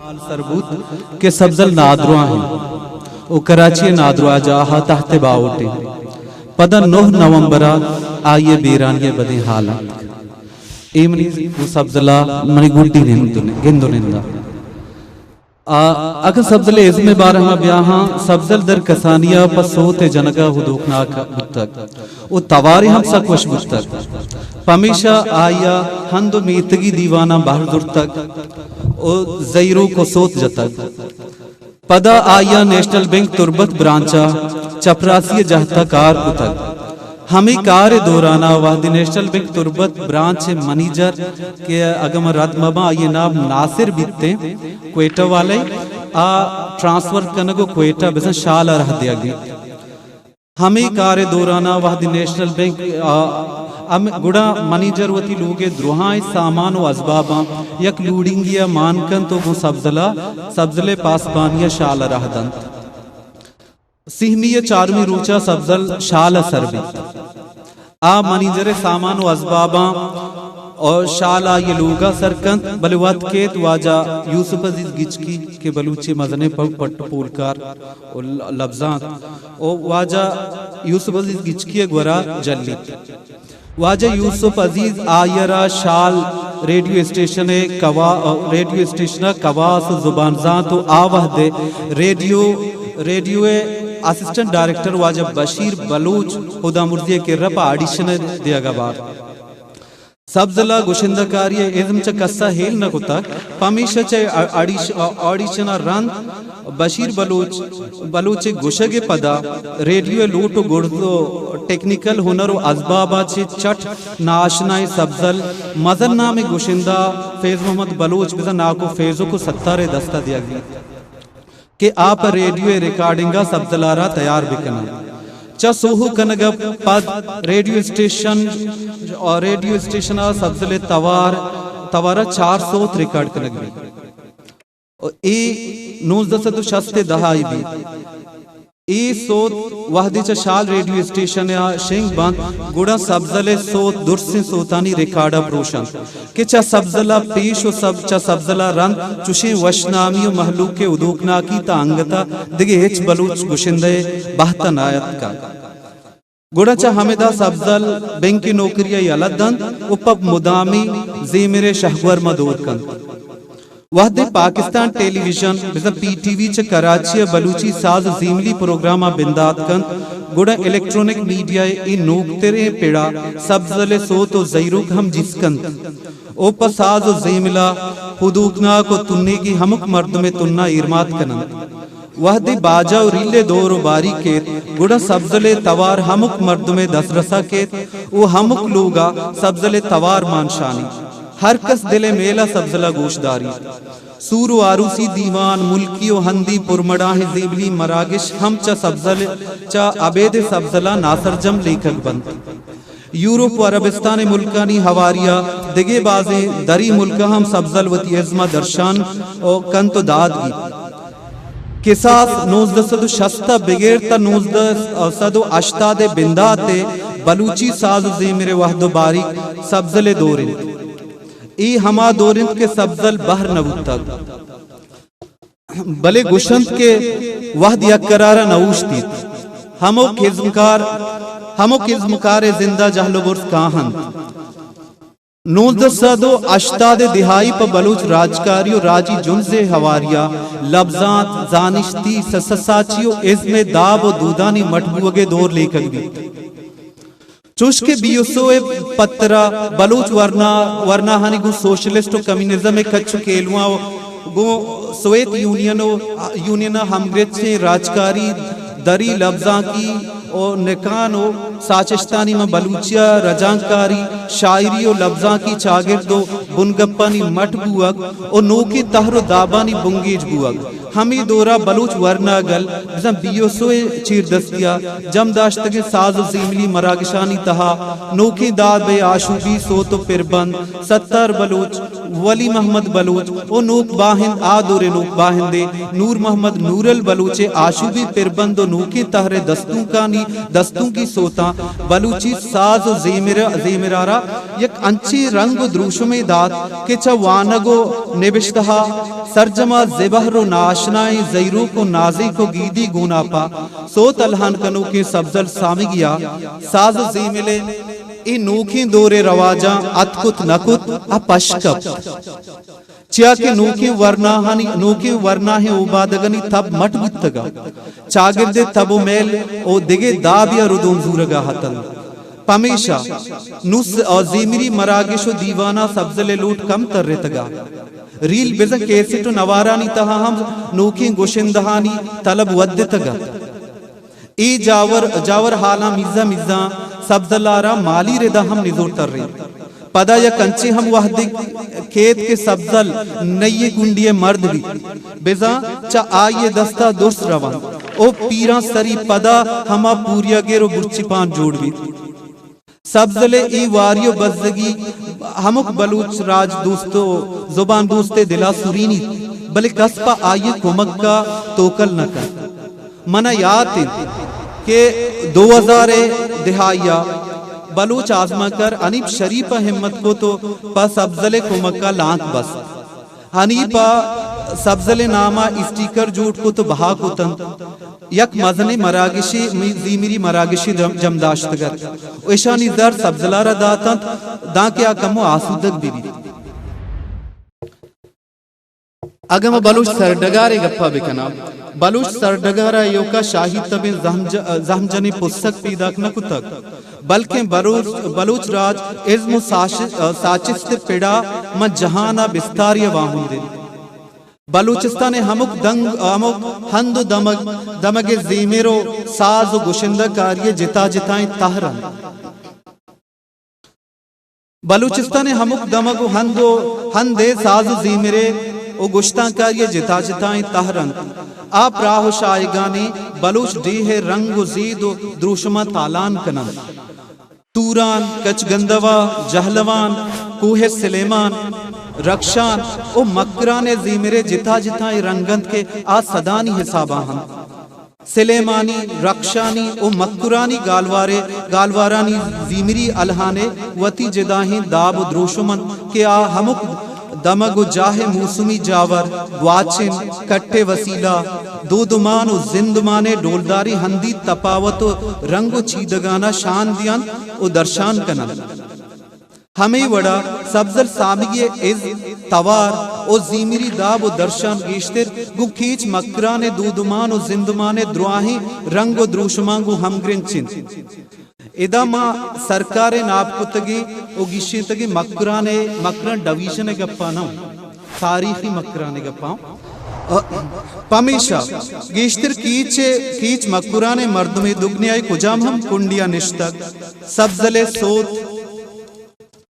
حال سربوت کے سبزل نادرواں ہیں او کراچی نادروا جاہا تحت باوٹے پدا 9 نومبرہ آئیے بیرانیے بدے حالا ایمنی وہ سبزلہ منی گوٹی گندو نندہ اگر سبزل ازم بارہا بیاہاں سبزل در کسانیہ پسوت جنگا حدوکناک بتک او تواری ہم سکوش بتک پمیشہ آیا ہندو میتگی دیوانہ باہر در تک او زیرو کو سوت جتک پدا آیا نیشنل بینک تربت برانچا چپراسی جہتا کار کتک ہمیں کار دورانہ وحدی نیشنل بینک تربت برانچ منیجر کے اگم رد مبا آئیے نام ناصر بیتے کوئیٹا والے ٹرانسفر کنگو کوئیٹا بزن شالا رہ دیا گئی ہمیں کار دورانہ وحدی نیشنل بینک گڑا منیجر وتی لوگے دروہائیں سامان و اسباباں یک لوڈنگیا مانکن تو گو سبزلے پاسبانیہ شالا رہ دن سہمیہ چارمی روچا سبزل شالا سربی منیجر سامان و اسباباں اور شالا یہ لوگا سرکند بلوات کیت واجہ یوسف عزیز گچکی کے بلوچی مزنے پٹ پولکار لفظات اور واجہ یوسف عزیز گچکی گورا جلی واجہ یوسف عزیز آئیرہ شال ریڈیو اسٹیشن کواس زبان زانتو آوہ دے ریڈیو اسسٹنٹ ڈائریکٹر واجہ بشیر بلوچ خدا مرضی کے رپا آڈیشن دیا گا بار سبزلہ گوشندہ کاری ازم چا کسا ہیل نہ کتا پمیشہ چا آڈیشن رند بشیر بلوچ گوشگ پدا ریڈیو لوٹو گردو ٹیکنیکل ہنر و اسبابا چے چٹ ناشنائی سبزل مزن نام گوشندہ فیض محمد بلوچ بزن ناکو فیضو کو 17 دستہ دیا گیا کہ آپ ریڈیو ریکارڈنگا سبزلارہ تیار بکنا چا سوہو کنگا پد ریڈیو اسٹیشن سبزل توارہ 400 ریکارڈ کنگ بھی اے 1960 دہائی بھی اے سوت وحدی چا شال ریڈیو اسٹیشن شنگ بند گوڑا سبزل سوت درسن سوتانی ریکارڈا پروشن کہ چا سبزلہ پیش و چا سبزلہ رند چوشیں وشنامی و محلوق کے ادوکناکی تا انگتا دگے ہچ بلوچ گوشندے بہتن آیت کا گوڑا چا ہمیدہ سبزل بینکی نوکریہ یالدن اپب مدامی زیمر شہگور مدور کن وحدی پاکستان ٹیلی ویژن بزن پی ٹی وی چا کراچی بلوچی ساز زیملی پروگراما بندات کن گوڑا الیکٹرونک میڈیا ای نوکترے پیڑا سبزل سوت و زیروک ہم جس کن اوپا ساز و زیملا حدوکنا کو تننے کی ہمک مرد میں تننا ارمات کنن وحدی باجا و ریلے دور و باری کیت گوڑا سبزل توار ہمک مرد میں 10 رسا کیت وہ ہمک لوگا سبزل توار مانشانی ہر کس دل میلا سبزلہ گوشداری سور و آروسی دیوان ملکی و ہندی پرمڑاہ زیبلی مراگش ہم چا عبید سبزلہ ناصر جم لیکھک بند یورپ و عربستان ملکانی حواریہ دگے بازیں دری ملکہ ہم سبزل وتی ازمہ درشان و کنت و داد گی قصاص 1960 بگیرتا 1980 بنداتے بلوچی ساز زیمر وحد و باریک سبزل دورن ای ہما دورند کے سبزل بہر نبوت تک بلے گوشند کے وحد یک قرارہ نوش تیت ہمو کزمکار زندہ جہلو برس کاہن 1980 دہائی پا بلوچ راجکاری و راجی جنزے حواریہ لبزات زانشتی سسساچی و ازم داب و دودانی مٹبوگے دور لیکن بھی چوشکے بیوسوے پترہ بلوچ ورنہ گو سوشلسٹ و کمیونزم کچھ کیلواں گو سویت یونین ہمگرچ سے راجکاری دری لفظاں کی اور نکان و ساچشتانی میں بلوچیا رجانکاری شاعری و لفظاں کی چاگرد و بنگپانی مٹ بوگ اور نوکی تہر و دابانی بنگیج بوگ ہمی دورا بلوچ ورناگل بزن بیوسوئے چیر دستیا جم داشتگے ساز و زیملی مراگشانی تہا نوکی داد بے آشوبی سوتو پربند ستر بلوچ ولی محمد بلوچ او نوک باہند آدور نوک باہندے نور محمد نور البلوچ آشوبی پربند و نوکی تہر دستوں کی سوتا بلوچی ساز و زیمرارا یک انچی رنگ و دروشمی داد کہ چوانگو نبشتہا سرجمہ زبہر و ناشنائی زیرو کو نازی کو گیدی گونا پا سوت الہان کنو کے سبزل سامی گیا ساز و زیملے ای نوکی دورے رواجاں اتکت نکت اپشکپ چیا کہ نوکی ورناہی اوبادگنی تب مٹ بتگا چاگردے تبو میل او دگے دابیا ردون زورگا حتن پمیشہ نوس اور زیمری مراگش و دیوانا سبزل لوٹ کم تر رتگا ریل بزن کیسٹ و نوارانی تہا ہم نوکی گوشندہانی طلب ودتگا ای جاور حالا میزا سبزلارا مالی ردا ہم نزور تر رہی پدا یا کنچے ہم وحدی کھیت کے سبزل نئی گنڈی مرد بھی بزا چا آئیے دستا درست روان او پیران سری پدا ہما پوریا گیر و برچی پان جوڑ بھی سبزلے ای واریو بزدگی ہمک بلوچ راج دوستو زبان دوستے دلا سورینی بلے کسپا آئیے کمک کا توکل نہ کر منہ یاد تھی کہ 2000 دہائیا بلوچ آزما کر انیب شریف ہمت کو تو پا سبزل کمک کا لانت بس انیب سبزل نامہ اسٹیکر جوٹ کو تو بہا کو تن یک مزن مراگشی زیمری مراگشی جمداشتگر ایشانی در سبزلارہ داتن دان کیا کمو آسودگ بھی اگم بلوچ سردگارے گپا بکنا بلوچ سردگارہ یوکا شاہی تبین زہمجنی پسک پیداک نکو تک بلکہ بلوچ راج ازم ساچست پیڑا ما جہانا بستاری واہن دے بلوچستان ہمک ہند و دمگ زیمیرو ساز و گوشندہ کاری جتا جتائیں تہرن بلوچستان ہمک دمگ ہندے ساز و زیمیرے او گشتان کاری جتا جتائیں تہرن آپ راہ و شائگانی بلوچ دیہ رنگ و زید و دروشمہ تالان کنن توران کچ گندوا جہلوان کوہ سلیمان رکشان او مکران زیمرے جتا جتائیں رنگند کے آسدانی حسابہ ہم سلیمانی رکشانی او مکرانی گالوارانی زیمری الہانے وطی جداہیں داب و دروشمن کے ہمک دمگ و جاہ موسمی جاور گواچن کٹے وسیلہ دودمان و زندمان ڈولداری ہندی تپاوت و رنگ و چیدگانا شان دیان و درشان کنن ہمیں وڑا سبزل سامگی از توار او زیمری داب و درشان گیشتر گو کھیچ مکران دودمان و زندمان درواہیں رنگ و دروشمان گو ہمگرن چن ادا ما سرکار ناب کتگی او گیشی تگی مکران ڈویشن گپا نو تاریخی مکران گپا پمیشہ گیشتر کیچ مکران مردم دگنی آئی کجام ہم کنڈیا نشتک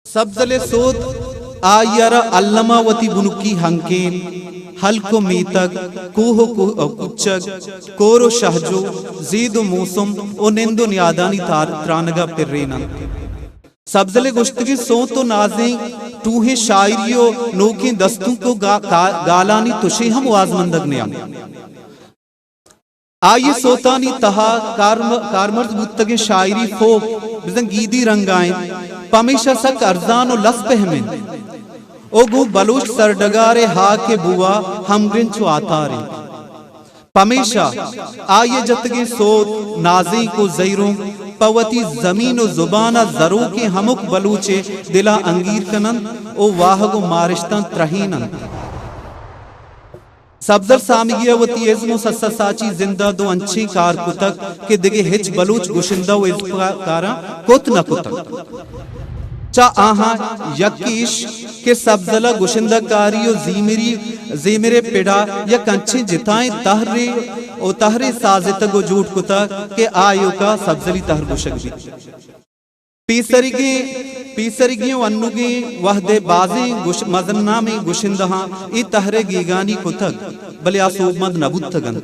سبزل سود آئیارا علمہ وطی بنکی ہنکین حلق و میتک کوہ و کچک کور و شہجو زید و موسم و نند و نیادانی ترانگا پر رینا سبزل گشتگی سوت و نازیں توہیں شاعری و نوکیں دستوں کو گالانی تشے ہم وازمندگ نیان آئیے سوتانی تہا کارمرز بودتگیں شاعری فوق بزن گیدی رنگائیں پمیشہ سک ارزان و لس پہمیں او گو بلوچ سردگارے ہا کے بوا ہم گرنچو آتارے پمیشہ آئیے جتگے سوت نازیں کو زیروں پوتی زمین و زبانہ ذرو کے ہمک بلوچے دلا انگیر کنن او واہگو مارشتان ترہینن سبزر سامگیہ و تیزم و سساچی زندہ دو انچی کار کتک کہ دگے ہچ بلوچ گوشندہ و ازکارا کت نہ کتک چا آہاں یکیش کہ سبزلہ گوشندہ کاری و زیمرے پیڑا یا کنچے جتائیں تہرے سازتگ و جوٹ کتا کہ آئیو کا سبزلی تہر گوشک بھی پیسرگی و انگی وحدے بازیں مزنہ میں گوشندہاں ای تہرے گیگانی کتگ بلے آسوب مند نبوتگن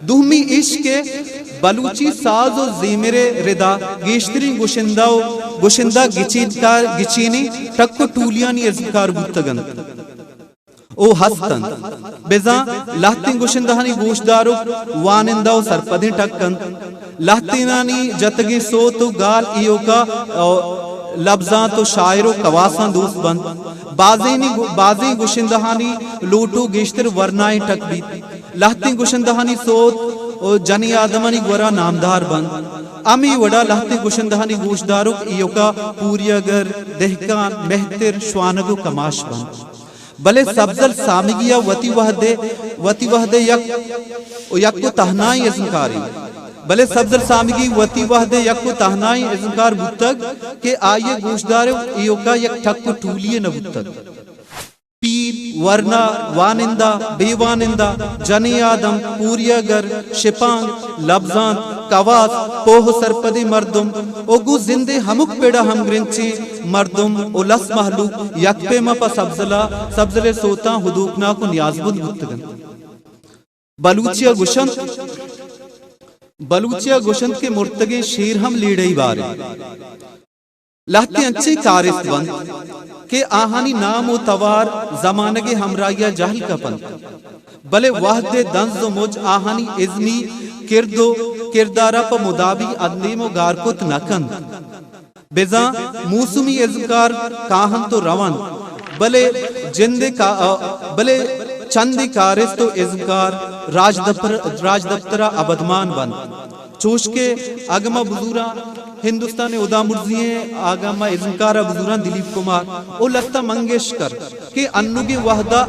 دومی عشق بلوچی ساز و زیمر ردا گیشتری گوشندہ گچینی ٹکو ٹولیانی ازکار بوتگن او ہستن بزا لہتین گوشندہانی گوشدارو وانندہ و سرپدیں ٹکن لہتینانی جتگی سوتو گال ایو کا لبزاں تو شاعر و کواساں دوست بند بازی گوشندہانی لوٹو گیشتر ورنائی ٹک بیت لہتین گوشندہانی سوت و جنی آدمانی گورا نامدار بند امی وڑا لہتی گوشندہانی گوشدارو ایو کا پوری اگر دہکان مہتر شوانگو کماش بند بلے سبزل سامگیا وتی وحدے یک کو تہنائی ازنکاری بلے سبزل سامگی وتی وحدے یک کو تہنائی ازنکار بودتگ کہ آئیے گوشدار ایو کا یک ٹھک کو ٹولیے نہ بودتگ پیر ورنہ وانندہ بے وانندہ جنی آدم پوریا گر شپانگ لبزان کواس پوہ سرپدی مردم اوگو زندے ہمک پیڑا ہم گرنچی مردم اولس محلوق یک پہ مپا سبزلے سوتا حدوقنا کو نیاز بود بودتگن بلوچیا گوشند کے مرتگے شیر ہم لیڑئی بارے لہتے انچے کارست بند کہ آہانی نام و توار زمانگے ہمرایا جہل کا پند بلے وحد دنز و مج آہانی ازمی کردارا پا مدابی ادنیم و گارکت نکند بزا موسمی ازکار کاہن تو روان بلے چندی کارست و ازکار راج دفترہ ابدمان بند چوشکے اگمہ بزورا ہندوستان ادا مرزیے آگامہ ازنکارہ بزوران دلیپ کمار او لتا منگیشکر کہ انوگی وحدہ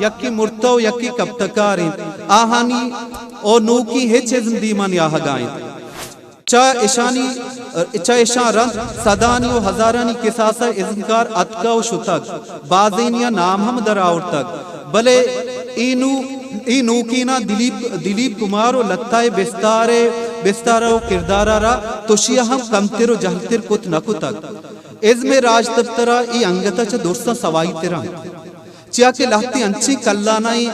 یکی مرتو یکی کبتکاریں آہانی او نوکی ہچ ازن دیمان یا ہگائیں چا اشان رند صدانی و ہزارانی کساسہ ازنکار اتکا و شتک بازینیا نام ہم در آورتک بلے ای نوکینا دلیپ کمار و لتائے بستارہ و کردارہ را توشیہ ہم کمتر و جہلتر کت نکتک ازم راج دفترہ ای انگتا چا دوستہ سوائی تیرہ چیا کہ لہتی انچی کلانائی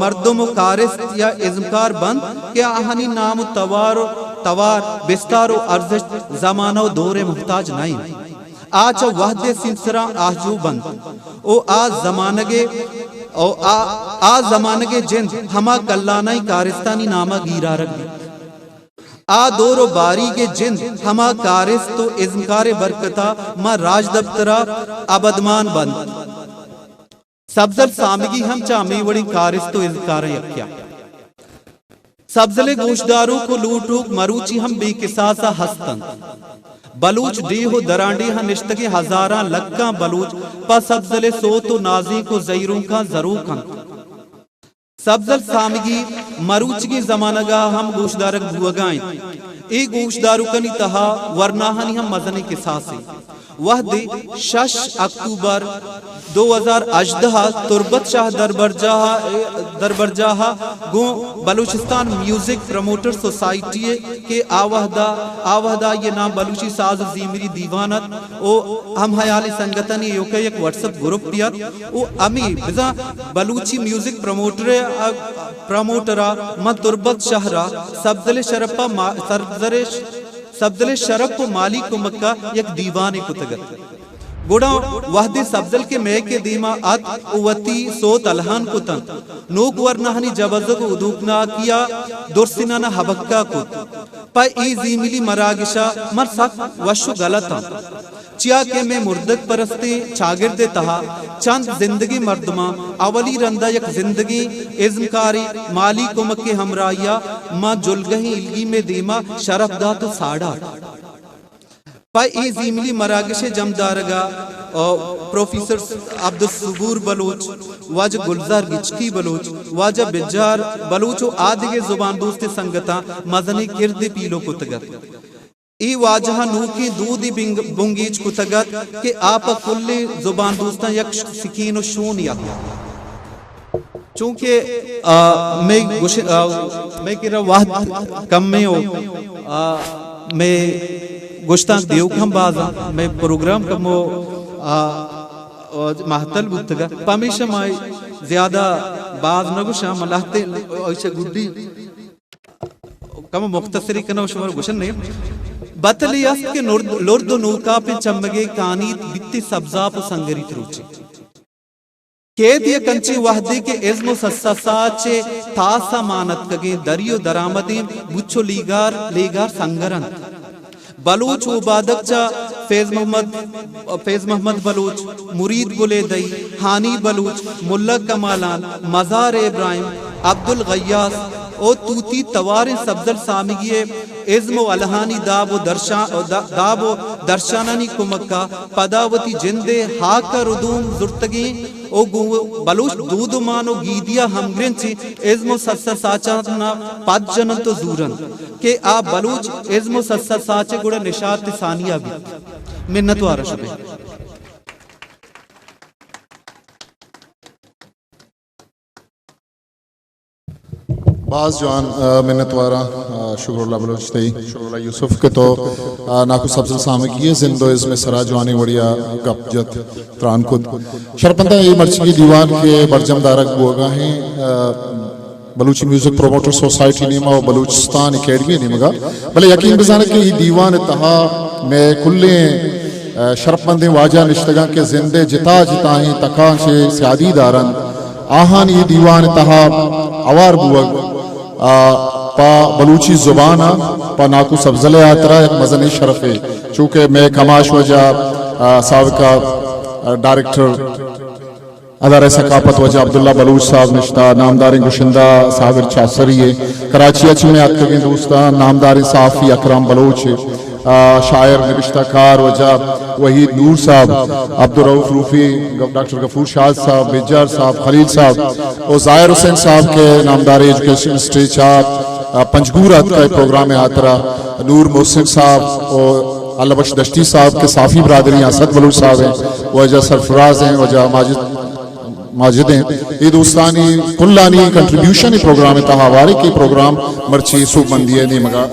مردم و کارست یا ازمکار بند کہ آہنی نام و توار بستار و ارزش زمانہ و دور محتاج نہیں آج وحد سنسرہ آجو بند او آ زمانگے جند ہما کلانائی کارستانی نامہ گیرا رکھ دی آ دور و باری کے جند ہما کارست و ازمکار برکتا ما راج دفترہ ابدمان بند سبزل سامگی ہم چامی وڑی کارست و ازمکار یکیا سبزل گوشداروں کو لوٹوک مروچی ہم بے قصاصہ ہستن بلوچ دیہو درانڈی ہاں نشتگی ہزاراں لکاں بلوچ پا سبزل سوتو نازی کو زیروں کا ضرور کن سبزل سامگی مروچگی زمانگا ہم گوشدارک بوگائیں ای گوشدارو کنی تہا ورناہنی ہم مزنی قصاصی وحدی 6 اکتوبر 2018 تربت شاہ دربرجاہ گو بلوچستان میوزک پروموٹر سوسائٹی کے آوہدہ یہ نام بلوچی ساز زیمری دیوانت او ہم حیالی سنگتنی یوکا یک وٹسپ گروپ پیات او امی بزا بلوچی میوزک پروموٹرہ من تربت شہرہ سبزل شرف و مالی کو مکہ یک دیوانے کو تگت گوڑا وحدی سبزل کے میں کے دیما ات اوتی سوت الہان کو تن نوک ورنہنی جبزک ادوکنا کیا درسنانا حبکہ کو پا ای زیملی مراگشا مر سخت وشو غلطا چیا کہ میں مردک پرستے چاگردے تہا چند زندگی مردمہ اولی رندہ یک زندگی ازمکاری مالی کمک کے ہمراہیا ما جلگہی الگی میں دیما شرف دا تو ساڑا پای ای زیملی مراگش جمدارگا پروفیسر عبدالصبور بلوچ واجہ گلزار گچکی بلوچ واجہ بجار بلوچ و آدھگے زبان دوست سنگتا مزنی کرد پیلو کو تگت ای واجہ نوکی دودی بنگیچ کو تگت کہ آپا کلی زبان دوستان یک سکین و شون یک چونکہ میں کہہ رہا واحد کم میں ہو میں گوشتان دیو کم بازا میں پروگرام کم ہو محتل بودتگا پامیشہ مائی زیادہ باز نگوشا ملاحتے ایسے گڈی کم مختصری کنو شمار گوشن نہیں بطلی است کے لرد و نوکا پہ چمگے کانیت بیتی سبزا پہ سنگری تروچے کید یہ کنچی وحدی کے ازم و سسا ساچے تاسا مانت کگے دریو درامدیں بچو لیگار سنگرن بلوچ عبادت چا فیض محمد بلوچ مرید گلے دئی ہانی بلوچ ملک کمالان مزار ابراہیم عبدالغیاس او توتی توار سبزل سامگیے ازم و الہانی داب و درشانانی کمکا پداوتی جندے ہاکا ردوم زرتگی او بلوچ دود مانو گیدیا ہمگرنچی ازم و سسا ساچانا پد جنن تو زورن کہ آپ بلوچ ازم و سسا ساچے گوڑا نشاط ثانیہ بھی منت وارا شبے بعض جوان منت وارا شکر اللہ بلوچ تی شکر اللہ یوسف کے تو ناکو سبزل سامگی زندو ازم سرا جوانی وڑیا گپ جت تران کد شرپندہ یہ مرچی دیوان کے برجم دارک بوگا ہیں بلوچی میوزک پروموٹر سوسائٹی نیمہ و بلوچستان اکیڈمی نیمگا بلے یقین بزانے کہ یہ دیوان اتہا میں کلے شرپندیں واجہ نشتگاں کے زندے جتا ہیں تکان سے سیادی دارن آہان یہ دیوان اتہا اوار بوگ پا بلوچی زبانہ پا ناکو سبزل آترا ایک مزنی شرف ہے چونکہ میں کماش وجہ سابقہ ڈائریکٹر ادارہ ثقافت وجہ عبداللہ بلوچ صاحب نشتہ نامدار گشندہ صاحب چاسری ہے کراچی اچھ میں آت کگیں دوستان نامدار صحافی اکرام بلوچ شاعر نبشتہ کار وجہ وحید نور صاحب عبدالرؤف روفی ڈاکٹر غفور شاہ صاحب بجار صاحب خلیل صاحب اور ظاہر حسین صاحب کے نامدار ایجوکیشن اسٹیج پنجگورات کا پروگرام آترا نور محسن صاحب اور اللہ بخش دشتی صاحب کے صافی برادری اسد بلوچ صاحب ہیں وجہ سرفراز ہیں وجہ ماجد ہیں یہ دوستانی کلانی کنٹریبیوشن پروگرام تہاواری کی پروگرام مرچی سوک مندی ہے نیمگا